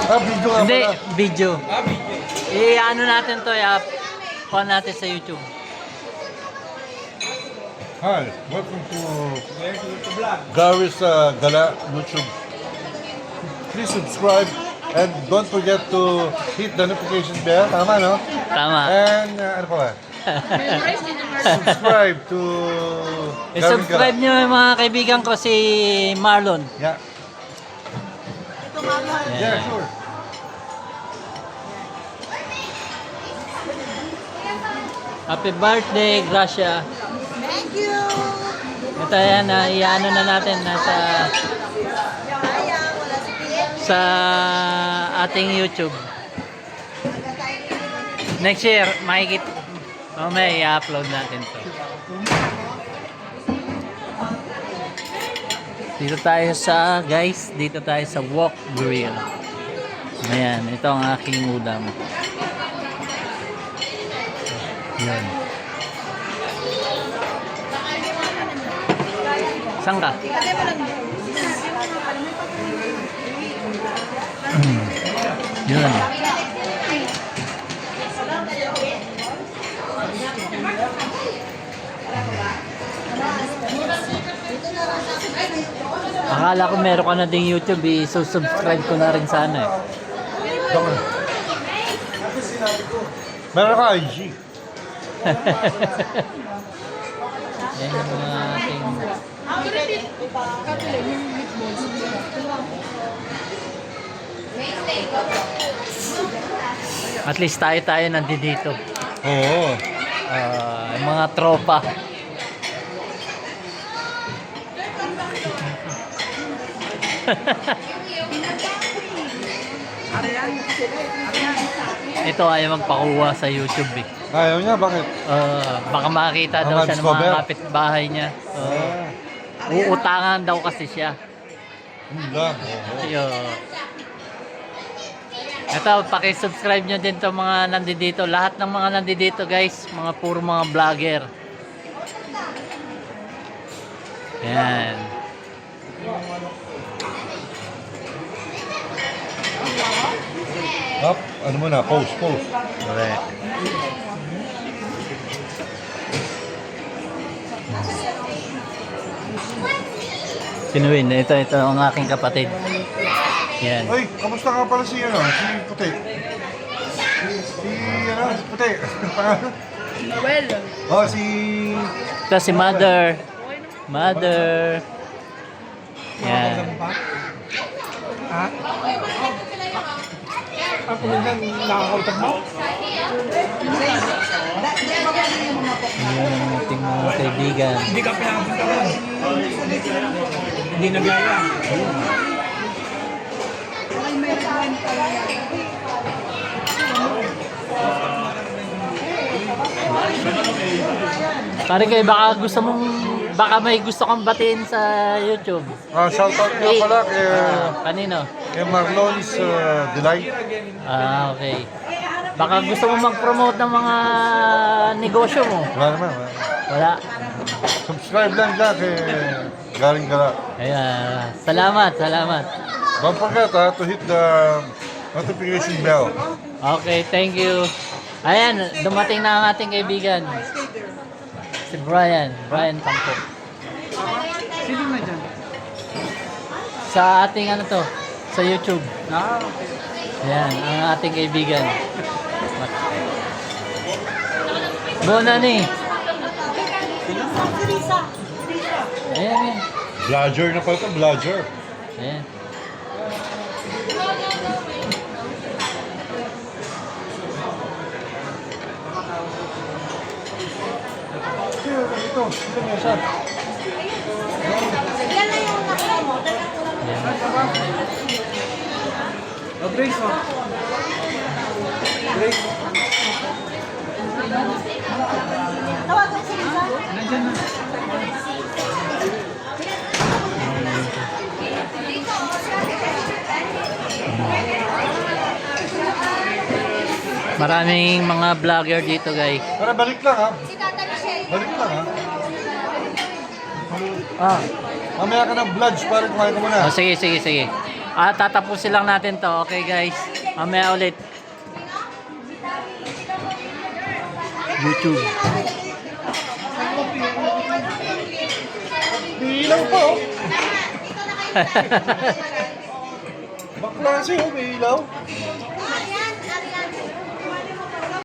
Ah, video nga Hindi, pala. video. I-ano natin to, i-upload natin sa YouTube. Hi, welcome to Gary's Gala YouTube. Please subscribe and don't forget to hit the notification bell. Tama, no? Tama. And ano pa ba? Subscribe to Gary's I-subscribe Gala. nyo yung mga kaibigan ko si Marlon. Yeah. Yeah, sure. Happy birthday, Gracia. Thank you. Ito yan, i-ano na natin nasa Sayang, wala si Pierre. sa ating YouTube. Next year, makikita, mamaya i-upload natin to. Dito tayo sa, guys, dito tayo sa Wok Grill. Ayan, ito ang aking ulam. Yan. Saan ka? Yun. Akala ko meron ka na ding YouTube, i-subscribe ko na rin sana eh. Tama. Meron ka IG. Yan yung mga ating... At least tayo nandito. Oo. Yung mga tropa. Ito ayaw magpakuha sa YouTube eh. Ayaw niya, bakit? Baka makita daw siya ng Ma-discover? mga kapitbahay niya. Uutangan daw kasi siya. Hindi lang. Oo. Yo. Ito, paki-subscribe nyo din to mga nandito. Lahat ng mga nandito guys, mga puro mga vlogger. Yan. Up, ano muna, post. Correct. Sinuwin, ito ang aking kapatid. Yan. Uy, kamusta nga pala si Puti? Si Puti. Noel. Oh, si... Ito si Mother. Mother. Yan. Ako minsan nakakautap mo. Yan ang ating mga kaibigan. Hindi ka pinapunta ron. Hindi nagaya. Pare kayo, baka may gusto kang batiin sa YouTube. Shoutout nga pala Kanino? kay Marlon's Delight. Okay. Baka gusto mo mag-promote ng mga negosyo mo. Wala naman. Wala. Subscribe lang dyan kay Garing Gala. Ayan. Salamat. Don't forget to hit the notification bell. Okay, thank you. Ayan, dumating na ang ating kaibigan. Si Brian Tangko. Sino na dyan? Sa ating sa YouTube. Okay. Ayan, ang ating kaibigan. Bonani. Ayan. Vlogger na pala ito, vlogger. Ayan. Ito na siya. Yan na yung nakita mo. Oh, Grace, oh. Grace, Tawagan si Lisa. nandyan na. Maraming mga vlogger dito, guys. Para balik lang ha. Si Tata Michelle. Balik lang ha. Ah. Mamaya ka ng vlogs para kumain ka muna. Oh, sige. Tatapusin lang natin to. Okay guys. Mamaya ulit. YouTube. Bilaw pa oh. Bakla siya, bilaw.